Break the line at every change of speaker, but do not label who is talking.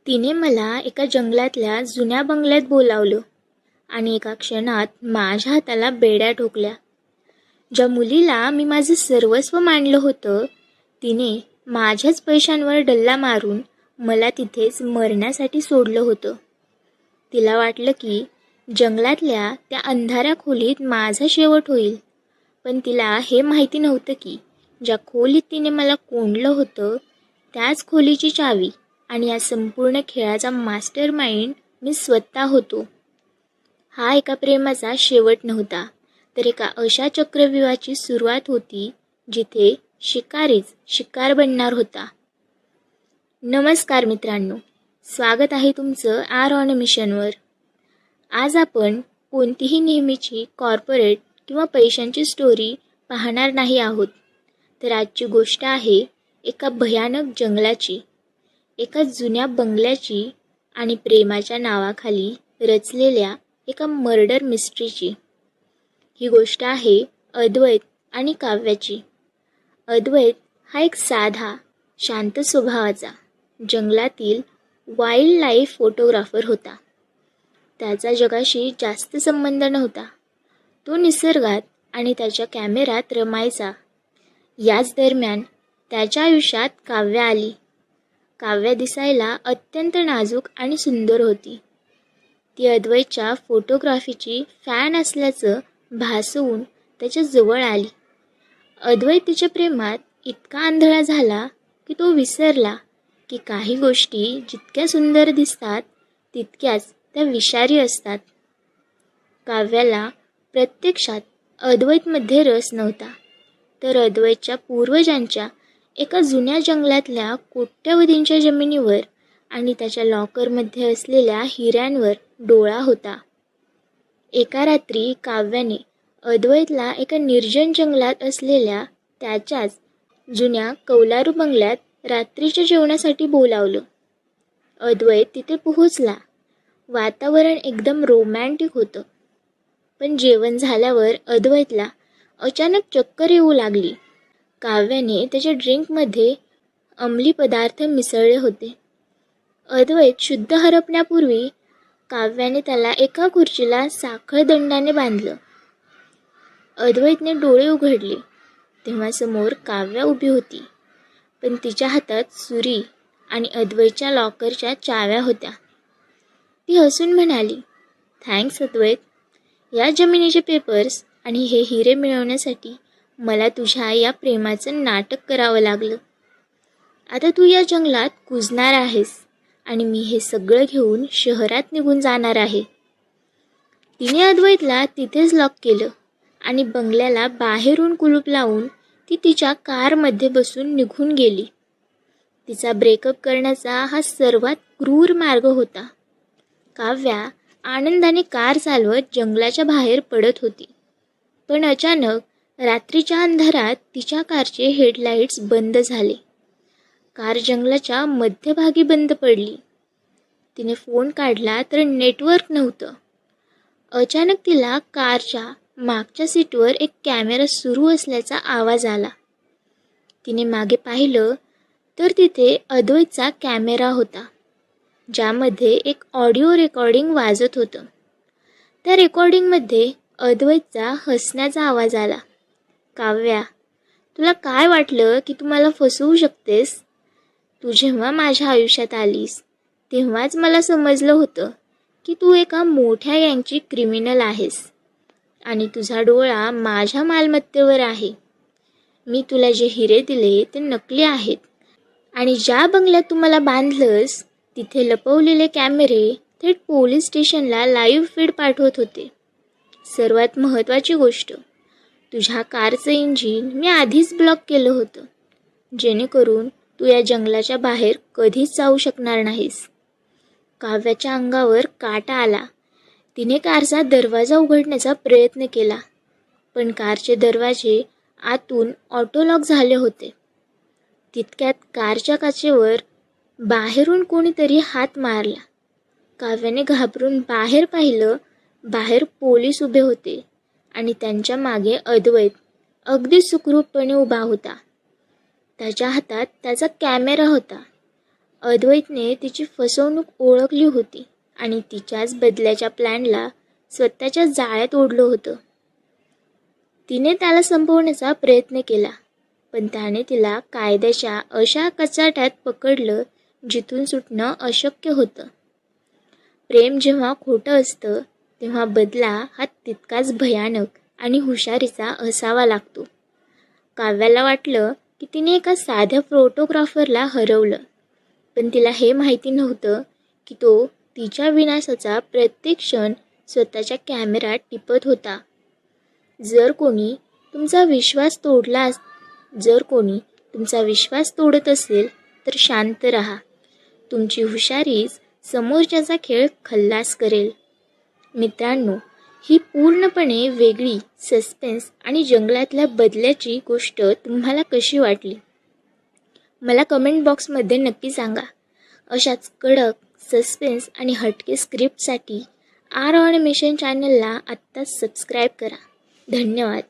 तिने मला एका जंगलातल्या जुन्या बंगल्यात बोलावलं आणि एका क्षणात माझ्या हाताला बेड्या ठोकल्या. ज्या मुलीला मी माझं सर्वस्व मानलं होतं, तिने माझ्याच पैशांवर डल्ला मारून मला तिथेच मरण्यासाठी सोडलं होतं. तिला वाटलं की जंगलातल्या त्या अंधाऱ्या खोलीत माझा शेवट होईल, पण तिला हे माहिती नव्हतं की ज्या खोलीत तिने मला कोंडलं होतं, त्याच खोलीची चावी आणि या संपूर्ण खेळाचा मास्टर माइंड मी स्वतः होतो. हा एका प्रेमाचा शेवट नव्हता, तर एका अशा चक्रव्यूहाची सुरुवात होती जिथे शिकारीच शिकार बनणार होता. नमस्कार मित्रांनो, स्वागत आहे तुमचं आर ऑन अ मिशनवर. आज आपण कोणतीही नेहमीची कॉर्पोरेट किंवा पैशांची स्टोरी पाहणार नाही आहोत, तर आजची गोष्ट आहे एका भयानक जंगलाची, एका जुन्या बंगल्याची आणि प्रेमाच्या नावाखाली रचलेल्या एका मर्डर मिस्ट्रीची. ही गोष्ट आहे अद्वैत आणि काव्याची. अद्वैत हा एक साधा, शांत स्वभावाचा जंगलातील वाईल्ड लाईफ फोटोग्राफर होता. त्याचा जगाशी जास्त संबंध नव्हता. तो निसर्गात आणि त्याच्या कॅमेऱ्यात रमायचा. याच दरम्यान त्याच्या आयुष्यात काव्य आली. काव्य दिसायला अत्यंत नाजूक आणि सुंदर होती. ती अद्वैतच्या फोटोग्राफीची फॅन असल्याचं भासवून त्याच्या जवळ आली. अद्वैत तिच्या प्रेमात इतका आंधळा झाला की तो विसरला की काही गोष्टी जितक्या सुंदर दिसतात तितक्याच त्या विषारी असतात. काव्याला प्रत्यक्षात अद्वैतमध्ये रस नव्हता, तर अद्वैतच्या पूर्वजांच्या एका जुन्या जंगलातल्या कोट्यवधींच्या जमिनीवर आणि त्याच्या लॉकरमध्ये असलेल्या हिऱ्यांवर डोळा होता. एका रात्री काव्याने अद्वैतला एका निर्जन जंगलात असलेल्या त्याच्याच जुन्या कौलारू बंगल्यात रात्रीच्या जेवणासाठी बोलावलं. अद्वैत तिथे पोहोचला. वातावरण एकदम रोमॅन्टिक होतं, पण जेवण झाल्यावर अद्वैतला अचानक चक्कर येऊ लागली. काव्याने त्याच्या ड्रिंकमध्ये अंमली पदार्थ मिसळले होते. अद्वैत शुद्ध हरपण्यापूर्वी काव्याने त्याला एका खुर्चीला साखळदंडाने बांधलं. अद्वैतने डोळे उघडले तेव्हा समोर काव्या उभी होती, पण तिच्या हातात सुरी आणि अद्वैतच्या लॉकरच्या चाव्या होत्या. ती हसून म्हणाली, "थँक्स अद्वैत. या जमिनीचे पेपर्स आणि हे हिरे मिळवण्यासाठी मला तुझ्या या प्रेमाचं नाटक करावं लागलं. आता तू या जंगलात कुजणार आहेस आणि मी हे सगळं घेऊन शहरात निघून जाणार आहे." तिने अद्वैतला तिथेच लॉक केलं आणि बंगल्याला बाहेरून कुलूप लावून ती तिच्या कारमध्ये बसून निघून गेली. तिचा ब्रेकअप करण्याचा हा सर्वात क्रूर मार्ग होता. काव्या आनंदाने कार चालवत जंगलाच्या बाहेर पडत होती, पण अचानक रात्रीच्या अंधारात तिच्या कारचे हेडलाईट्स बंद झाले. कार जंगलाच्या मध्यभागी बंद पडली. तिने फोन काढला तर नेटवर्क नव्हतं. अचानक तिला कारच्या मागच्या सीटवर एक कॅमेरा सुरू असल्याचा आवाज आला. तिने मागे पाहिलं तर तिथे अद्वैतचा कॅमेरा होता, ज्यामध्ये एक ऑडिओ रेकॉर्डिंग वाजत होतं. त्या रेकॉर्डिंगमध्ये अद्वैतचा हसण्याचा आवाज आला. "काव्या, तुला काय वाटलं की तू मला फसवू शकतेस? तू जेव्हा माझ्या आयुष्यात आलीस तेव्हाच मला समजलं होतं की तू एका मोठ्या गँगची क्रिमिनल आहेस आणि तुझा डोळा माझ्या मालमत्तेवर आहे. मी तुला जे हिरे दिले ते नकली आहेत आणि ज्या बंगल्यात तू मला बांधलंस तिथे लपवलेले कॅमेरे थेट पोलीस स्टेशनला लाईव्ह फीड पाठवत होते. सर्वात महत्त्वाची गोष्ट, तुझ्या कारचं इंजिन मी आधीच ब्लॉक केलं होतं, जेणेकरून तू या जंगलाच्या बाहेर कधीच जाऊ शकणार नाहीस." काव्याच्या अंगावर काटा आला. तिने कारचा दरवाजा उघडण्याचा प्रयत्न केला, पण कारचे दरवाजे आतून ऑटोलॉक झाले होते. तितक्यात कारच्या काचेवर बाहेरून कोणीतरी हात मारला. काव्याने घाबरून बाहेर पाहिलं. बाहेर पोलीस उभे होते आणि त्यांच्या मागे अद्वैत अगदी सुखरूपपणे उभा होता. त्याच्या हातात त्याचा कॅमेरा होता. अद्वैतने तिची फसवणूक ओळखली होती आणि तिच्याच बदल्याच्या प्लॅनला स्वतःच्या जाळ्यात ओढलं होतं. तिने त्याला संपवण्याचा प्रयत्न केला, पण त्याने तिला कायद्याच्या अशा कचाट्यात पकडलं जिथून सुटणं अशक्य होतं. प्रेम जेव्हा खोटं असतं तेव्हा बदला हा तितकाच भयानक आणि हुशारीचा असावा लागतो. काव्याला वाटलं की तिने एका साध्या फोटोग्राफरला हरवलं, पण तिला हे माहिती नव्हतं की तो तिच्या विनाशाचा प्रत्येक क्षण स्वतःच्या कॅमेऱ्यात टिपत होता. जर कोणी तुमचा विश्वास तोडत असेल तर शांत राहा. तुमची हुशारीच समोरच्याचा खेळ खल्लास करेल. मित्रांनो, ही पूर्णपणे वेगळी सस्पेन्स आणि जंगलातल्या बदल्याची गोष्ट तुम्हाला कशी वाटली? मला कमेंट बॉक्समध्ये नक्की सांगा. अशाच कडक सस्पेन्स आणि हटके स्क्रिप्टसाठी आर ॲनिमेशन चॅनलला आत्ताच सबस्क्राईब करा. धन्यवाद.